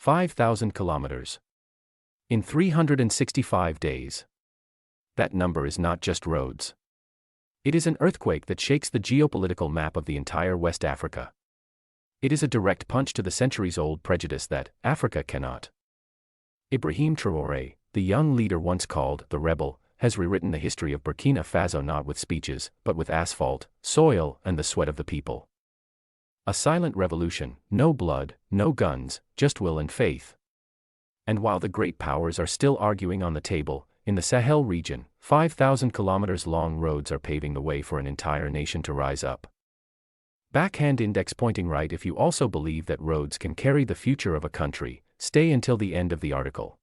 5,000 kilometers. In 365 days. That number is not just roads. It is an earthquake that shakes the geopolitical map of the entire West Africa. It is a direct punch to the centuries-old prejudice that Africa cannot. Ibrahim Traoré, the young leader once called the rebel, has rewritten the history of Burkina Faso not with speeches, but with asphalt, soil, and the sweat of the people. A silent revolution, no blood, no guns, just will and faith. And while the great powers are still arguing on the table, in the Sahel region, 5,000 kilometers long roads are paving the way for an entire nation to rise up. Backhand index pointing right. If you also believe that roads can carry the future of a country, stay until the end of the article.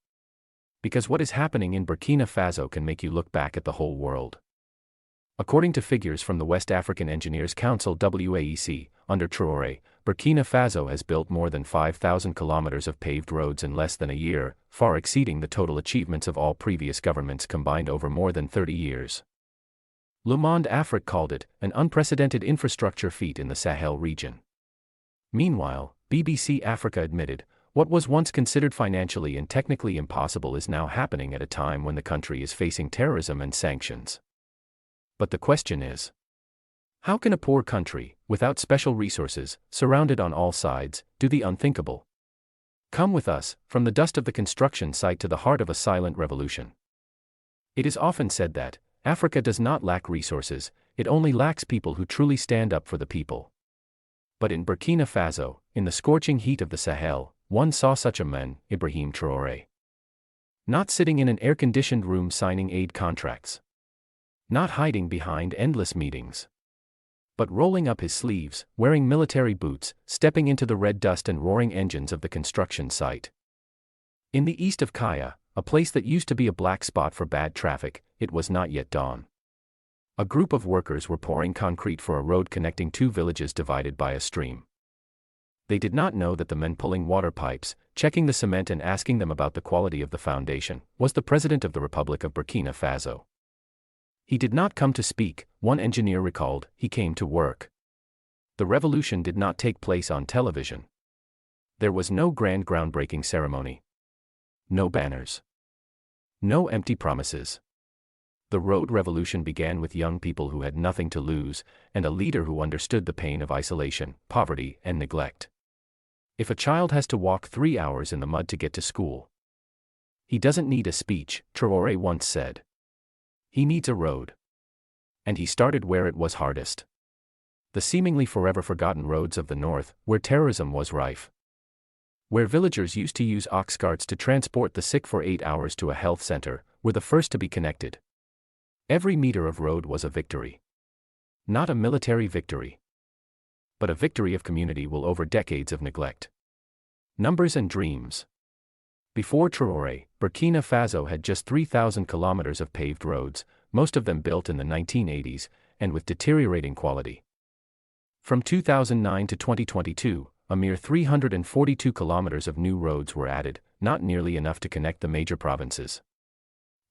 Because what is happening in Burkina Faso can make you look back at the whole world. According to figures from the West African Engineers Council WAEC, under Traoré, Burkina Faso has built more than 5,000 kilometers of paved roads in less than a year, far exceeding the total achievements of all previous governments combined over more than 30 years. Le Monde Afrique called it an unprecedented infrastructure feat in the Sahel region. Meanwhile, BBC Africa admitted, what was once considered financially and technically impossible is now happening at a time when the country is facing terrorism and sanctions. But the question is, how can a poor country, without special resources, surrounded on all sides, do the unthinkable? Come with us, from the dust of the construction site to the heart of a silent revolution. It is often said that Africa does not lack resources, it only lacks people who truly stand up for the people. But in Burkina Faso, in the scorching heat of the Sahel, one saw such a man, Ibrahim Traoré. Not sitting in an air-conditioned room signing aid contracts. Not hiding behind endless meetings. But rolling up his sleeves, wearing military boots, stepping into the red dust and roaring engines of the construction site. In the east of Kaya, a place that used to be a black spot for bad traffic, it was not yet dawn. A group of workers were pouring concrete for a road connecting two villages divided by a stream. They did not know that the men pulling water pipes, checking the cement and asking them about the quality of the foundation, was the President of the Republic of Burkina Faso. He did not come to speak, one engineer recalled, he came to work. The revolution did not take place on television. There was no grand groundbreaking ceremony. No banners. No empty promises. The road revolution began with young people who had nothing to lose, and a leader who understood the pain of isolation, poverty, and neglect. If a child has to walk 3 hours in the mud to get to school, he doesn't need a speech, Traoré once said. He needs a road. And he started where it was hardest. The seemingly forever forgotten roads of the north, where terrorism was rife. Where villagers used to use ox carts to transport the sick for 8 hours to a health center, were the first to be connected. Every meter of road was a victory. Not a military victory, but a victory of community will over decades of neglect. Numbers and dreams. Before Traoré, Burkina Faso had just 3,000 kilometers of paved roads, most of them built in the 1980s, and with deteriorating quality. From 2009 to 2022, a mere 342 kilometers of new roads were added, not nearly enough to connect the major provinces.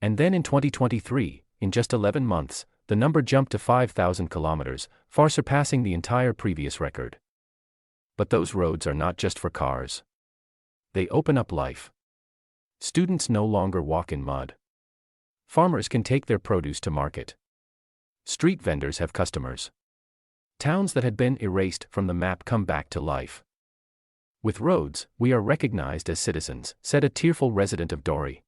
And then in 2023, in just 11 months, the number jumped to 5,000 kilometers, far surpassing the entire previous record. But those roads are not just for cars. They open up life. Students no longer walk in mud. Farmers can take their produce to market. Street vendors have customers. Towns that had been erased from the map come back to life. With roads, we are recognized as citizens, said a tearful resident of Dori.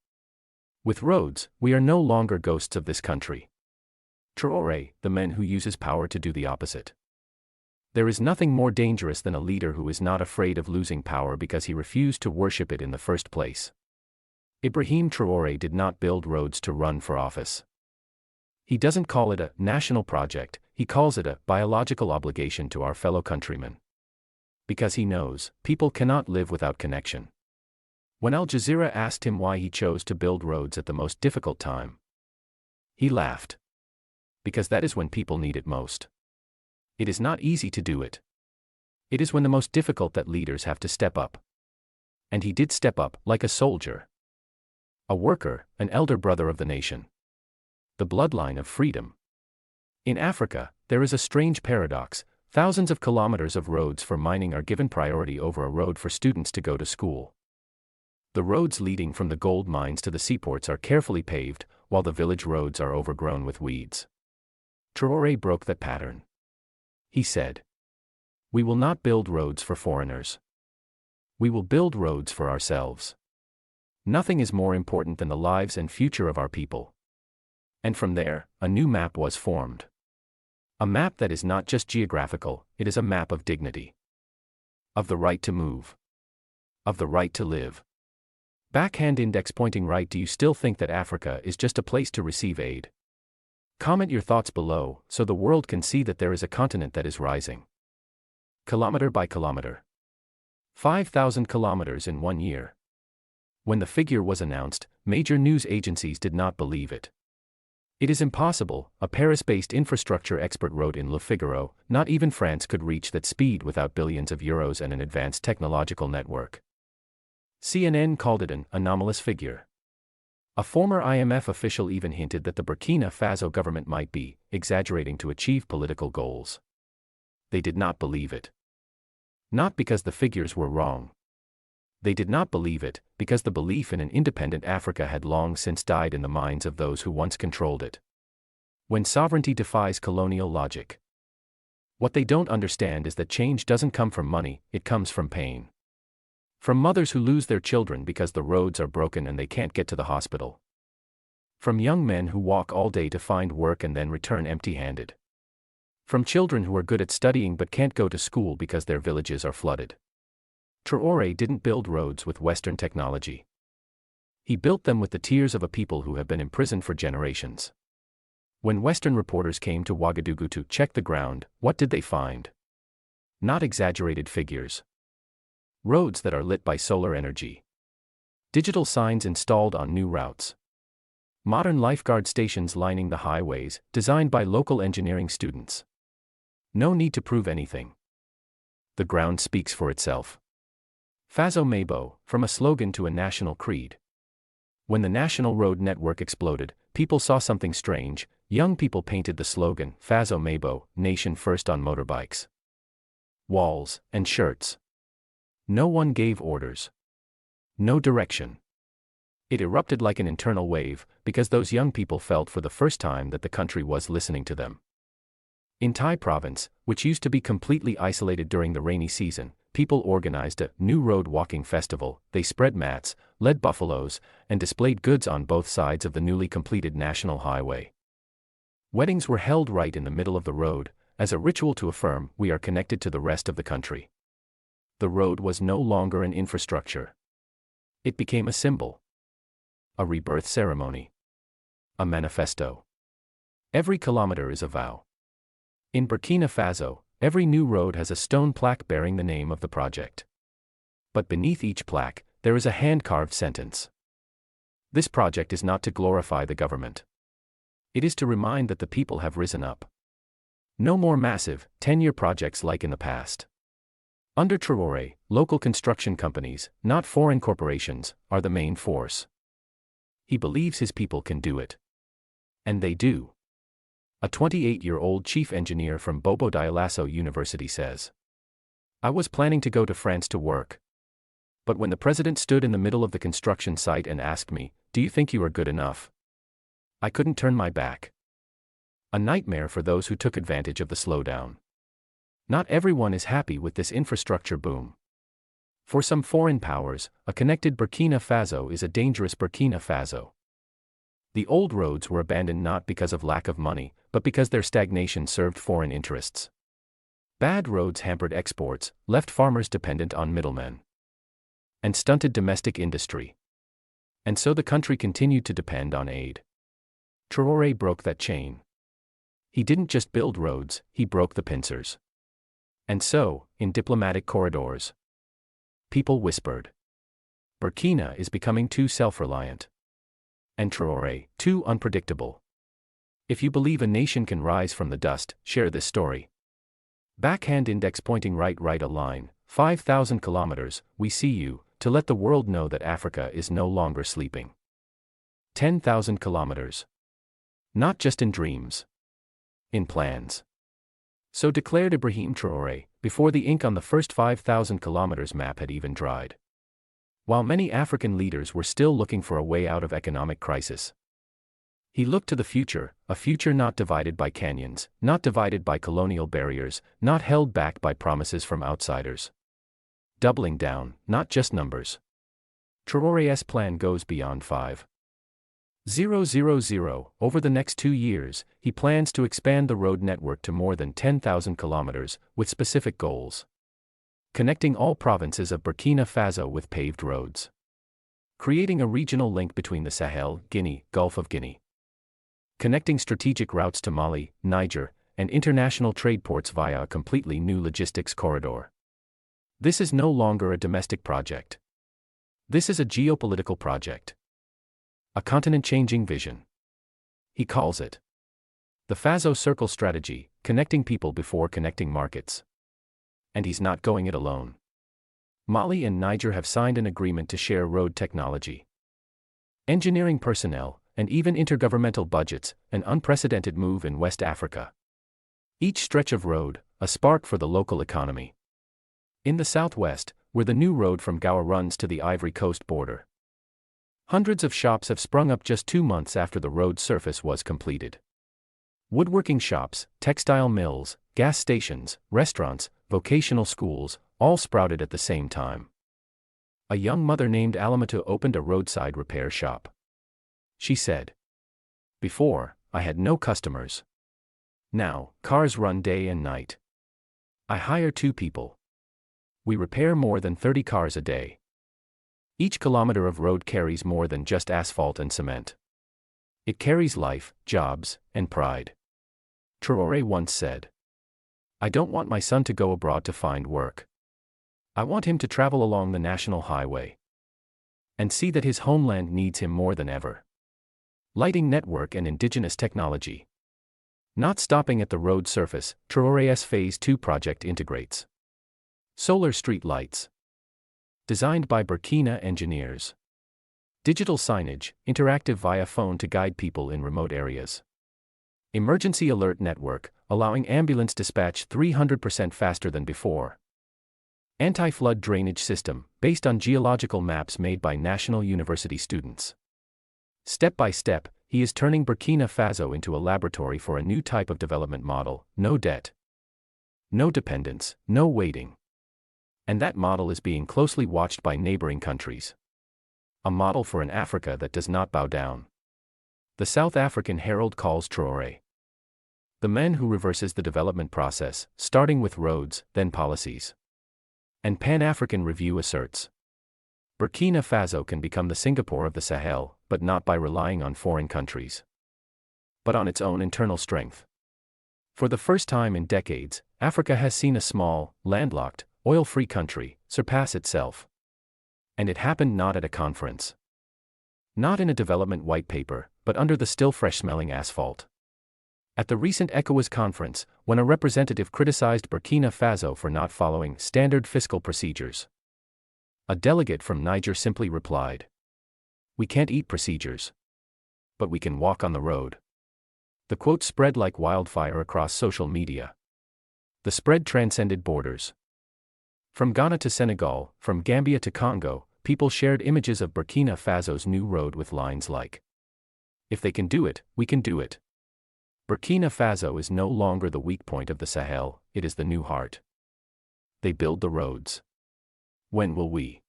With roads, we are no longer ghosts of this country. Traoré, the man who uses power to do the opposite. There is nothing more dangerous than a leader who is not afraid of losing power because he refused to worship it in the first place. Ibrahim Traoré did not build roads to run for office. He doesn't call it a national project, he calls it a biological obligation to our fellow countrymen. Because he knows, people cannot live without connection. When Al Jazeera asked him why he chose to build roads at the most difficult time, he laughed. Because that is when people need it most. It is not easy to do it. It is when the most difficult that leaders have to step up. And he did step up, like a soldier. A worker, an elder brother of the nation. The bloodline of freedom. In Africa, there is a strange paradox. Thousands of kilometers of roads for mining are given priority over a road for students to go to school. The roads leading from the gold mines to the seaports are carefully paved, while the village roads are overgrown with weeds. Traoré broke that pattern. He said, "We will not build roads for foreigners. We will build roads for ourselves. Nothing is more important than the lives and future of our people." And from there, a new map was formed. A map that is not just geographical, it is a map of dignity. Of the right to move. Of the right to live. Backhand index pointing right. Do you still think that Africa is just a place to receive aid? Comment your thoughts below, so the world can see that there is a continent that is rising. Kilometer by kilometer. 5,000 kilometers in 1 year. When the figure was announced, major news agencies did not believe it. "It is impossible," a Paris-based infrastructure expert wrote in Le Figaro. "Not even France could reach that speed without billions of euros and an advanced technological network." CNN called it an anomalous figure. A former IMF official even hinted that the Burkina Faso government might be exaggerating to achieve political goals. They did not believe it. Not because the figures were wrong. They did not believe it, because the belief in an independent Africa had long since died in the minds of those who once controlled it. When sovereignty defies colonial logic. What they don't understand is that change doesn't come from money, it comes from pain. From mothers who lose their children because the roads are broken and they can't get to the hospital. From young men who walk all day to find work and then return empty-handed. From children who are good at studying but can't go to school because their villages are flooded. Traoré didn't build roads with Western technology. He built them with the tears of a people who have been imprisoned for generations. When Western reporters came to Ouagadougou to check the ground, what did they find? Not exaggerated figures. Roads that are lit by solar energy. Digital signs installed on new routes. Modern lifeguard stations lining the highways, designed by local engineering students. No need to prove anything. The ground speaks for itself. Faso Mabo, from a slogan to a national creed. When the national road network exploded, people saw something strange. Young people painted the slogan, Faso Mabo, Nation First, on motorbikes, walls, and shirts. No one gave orders. No direction. It erupted like an internal wave, because those young people felt for the first time that the country was listening to them. In Tai province, which used to be completely isolated during the rainy season, people organized a new road walking festival. They spread mats, led buffaloes, and displayed goods on both sides of the newly completed national highway. Weddings were held right in the middle of the road, as a ritual to affirm we are connected to the rest of the country. The road was no longer an infrastructure. It became a symbol. A rebirth ceremony. A manifesto. Every kilometer is a vow. In Burkina Faso, every new road has a stone plaque bearing the name of the project. But beneath each plaque, there is a hand-carved sentence. This project is not to glorify the government. It is to remind that the people have risen up. No more massive, 10-year projects like in the past. Under Traoré, local construction companies, not foreign corporations, are the main force. He believes his people can do it. And they do. A 28-year-old chief engineer from Bobo Dioulasso University says, "I was planning to go to France to work. But when the president stood in the middle of the construction site and asked me, 'Do you think you are good enough?' I couldn't turn my back." A nightmare for those who took advantage of the slowdown. Not everyone is happy with this infrastructure boom. For some foreign powers, a connected Burkina Faso is a dangerous Burkina Faso. The old roads were abandoned not because of lack of money, but because their stagnation served foreign interests. Bad roads hampered exports, left farmers dependent on middlemen, and stunted domestic industry. And so the country continued to depend on aid. Traoré broke that chain. He didn't just build roads, he broke the pincers. And so, in diplomatic corridors, people whispered, Burkina is becoming too self-reliant. And Traoré, too unpredictable. If you believe a nation can rise from the dust, share this story. Backhand index pointing right a line, 5,000 kilometers, we see you, to let the world know that Africa is no longer sleeping. 10,000 kilometers. Not just in dreams. In plans. So declared Ibrahim Traoré, before the ink on the first 5,000 kilometers map had even dried. While many African leaders were still looking for a way out of economic crisis, he looked to the future, a future not divided by canyons, not divided by colonial barriers, not held back by promises from outsiders. Doubling down, not just numbers. Traoré's plan goes beyond 5,000. Over the next 2 years, he plans to expand the road network to more than 10,000 kilometers, with specific goals. Connecting all provinces of Burkina Faso with paved roads. Creating a regional link between the Sahel, Guinea, Gulf of Guinea. Connecting strategic routes to Mali, Niger, and international trade ports via a completely new logistics corridor. This is no longer a domestic project. This is a geopolitical project. A continent-changing vision. He calls it the Faso Circle Strategy, connecting people before connecting markets. And he's not going it alone. Mali and Niger have signed an agreement to share road technology, engineering personnel, and even intergovernmental budgets, an unprecedented move in West Africa. Each stretch of road, a spark for the local economy. In the southwest, where the new road from Gawa runs to the Ivory Coast border, hundreds of shops have sprung up just 2 months after the road surface was completed. Woodworking shops, textile mills, gas stations, restaurants, vocational schools, all sprouted at the same time. A young mother named Alamatu opened a roadside repair shop. She said, "Before, I had no customers. Now, cars run day and night. I hire 2 people. We repair more than 30 cars a day. Each kilometer of road carries more than just asphalt and cement. It carries life, jobs, and pride." Traoré once said, "I don't want my son to go abroad to find work. I want him to travel along the national highway and see that his homeland needs him more than ever." Lighting network and indigenous technology. Not stopping at the road surface, Traoré's Phase 2 project integrates solar street lights, designed by Burkina engineers. Digital signage, interactive via phone to guide people in remote areas. Emergency alert network, allowing ambulance dispatch 300% faster than before. Anti-flood drainage system, based on geological maps made by National University students. Step by step, he is turning Burkina Faso into a laboratory for a new type of development model: no debt, no dependence, no waiting. And that model is being closely watched by neighboring countries. A model for an Africa that does not bow down. The South African Herald calls Traoré the man who reverses the development process, starting with roads, then policies. And Pan-African Review asserts Burkina Faso can become the Singapore of the Sahel, but not by relying on foreign countries, but on its own internal strength. For the first time in decades, Africa has seen a small, landlocked, oil-free country surpass itself. And it happened not at a conference, not in a development white paper, but under the still fresh-smelling asphalt. At the recent ECOWAS conference, when a representative criticized Burkina Faso for not following standard fiscal procedures, a delegate from Niger simply replied, "We can't eat procedures, but we can walk on the road." The quote spread like wildfire across social media. The spread transcended borders. From Ghana to Senegal, from Gambia to Congo, people shared images of Burkina Faso's new road with lines like, "If they can do it, we can do it." Burkina Faso is no longer the weak point of the Sahel, it is the new heart. They build the roads. When will we?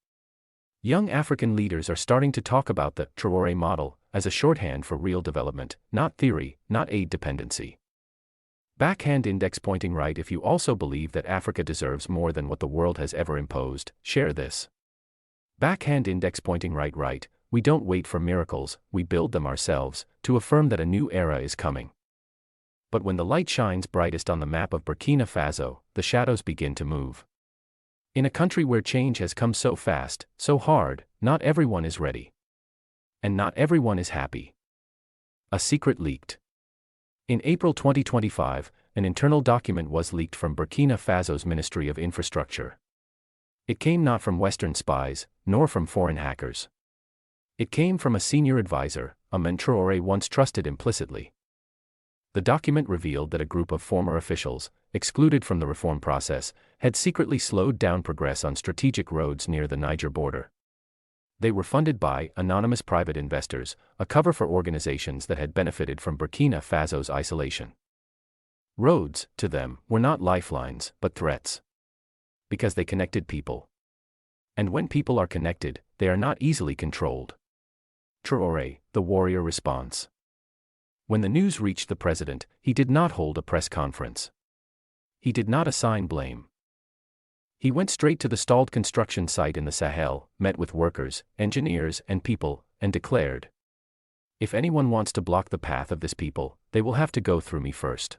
Young African leaders are starting to talk about the Traoré model as a shorthand for real development, not theory, not aid dependency. Backhand index pointing right. If you also believe that Africa deserves more than what the world has ever imposed, share this. Backhand index pointing right. We don't wait for miracles, we build them ourselves, to affirm that a new era is coming. But when the light shines brightest on the map of Burkina Faso, the shadows begin to move. In a country where change has come so fast, so hard, not everyone is ready. And not everyone is happy. A secret leaked. In April 2025, an internal document was leaked from Burkina Faso's Ministry of Infrastructure. It came not from Western spies, nor from foreign hackers. It came from a senior advisor, a man Traoré once trusted implicitly. The document revealed that a group of former officials, excluded from the reform process, had secretly slowed down progress on strategic roads near the Niger border. They were funded by anonymous private investors, a cover for organizations that had benefited from Burkina Faso's isolation. Roads, to them, were not lifelines, but threats. Because they connected people. And when people are connected, they are not easily controlled. Traoré, the warrior response. When the news reached the president, he did not hold a press conference. He did not assign blame. He went straight to the stalled construction site in the Sahel, met with workers, engineers, and people, and declared, "If anyone wants to block the path of this people, they will have to go through me first."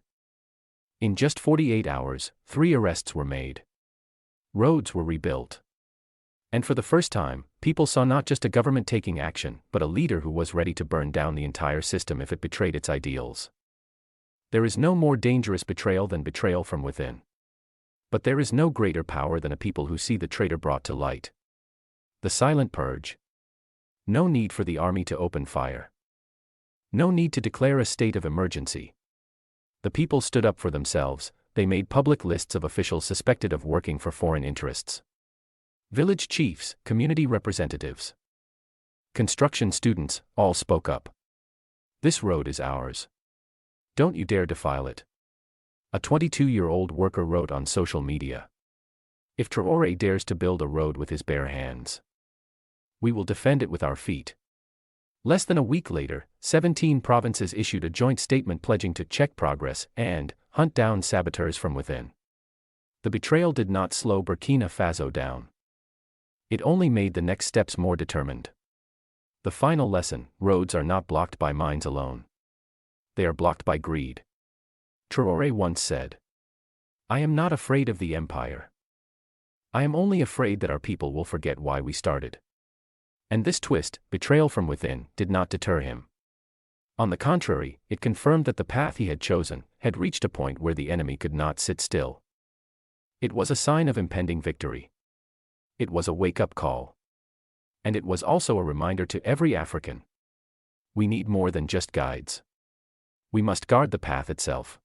In just 48 hours, 3 arrests were made. Roads were rebuilt. And for the first time, people saw not just a government taking action, but a leader who was ready to burn down the entire system if it betrayed its ideals. There is no more dangerous betrayal than betrayal from within. But there is no greater power than a people who see the traitor brought to light. The silent purge. No need for the army to open fire. No need to declare a state of emergency. The people stood up for themselves. They made public lists of officials suspected of working for foreign interests. Village chiefs, community representatives, construction students, all spoke up. This road is ours. Don't you dare defile it. A 22-year-old worker wrote on social media. If Traoré dares to build a road with his bare hands, we will defend it with our feet. Less than a week later, 17 provinces issued a joint statement pledging to check progress and hunt down saboteurs from within. The betrayal did not slow Burkina Faso down. It only made the next steps more determined. The final lesson: roads are not blocked by mines alone. They are blocked by greed. Traoré once said, "I am not afraid of the empire. I am only afraid that our people will forget why we started." And this twist, betrayal from within, did not deter him. On the contrary, it confirmed that the path he had chosen had reached a point where the enemy could not sit still. It was a sign of impending victory. It was a wake-up call. And it was also a reminder to every African. We need more than just guides. We must guard the path itself.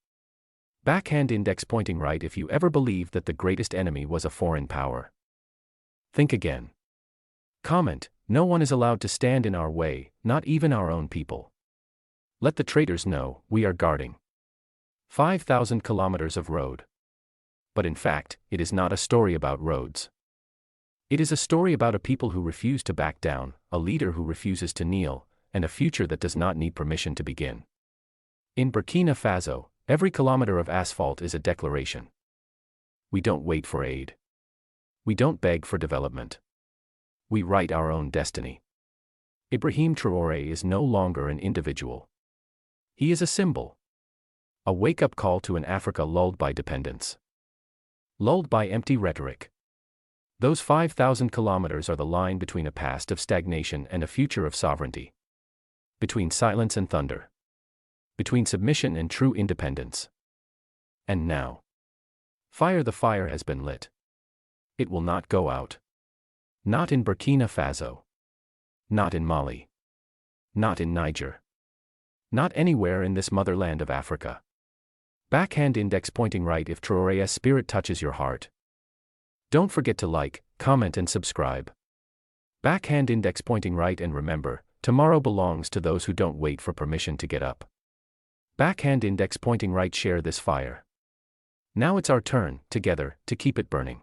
Backhand index pointing right. If you ever believed that the greatest enemy was a foreign power, think again. Comment: no one is allowed to stand in our way, not even our own people. Let the traitors know, we are guarding 5,000 kilometers of road. But in fact, it is not a story about roads. It is a story about a people who refuse to back down, a leader who refuses to kneel, and a future that does not need permission to begin. In Burkina Faso, every kilometer of asphalt is a declaration. We don't wait for aid. We don't beg for development. We write our own destiny. Ibrahim Traoré is no longer an individual. He is a symbol. A wake-up call to an Africa lulled by dependence. Lulled by empty rhetoric. Those 5,000 kilometers are the line between a past of stagnation and a future of sovereignty. Between silence and thunder. Between submission and true independence. And now. The fire has been lit. It will not go out. Not in Burkina Faso. Not in Mali. Not in Niger. Not anywhere in this motherland of Africa. Backhand index pointing right if Traoré's spirit touches your heart. Don't forget to like, comment and subscribe. Backhand index pointing right, and remember, tomorrow belongs to those who don't wait for permission to get up. Backhand index pointing right. Share this fire. Now it's our turn, together, to keep it burning.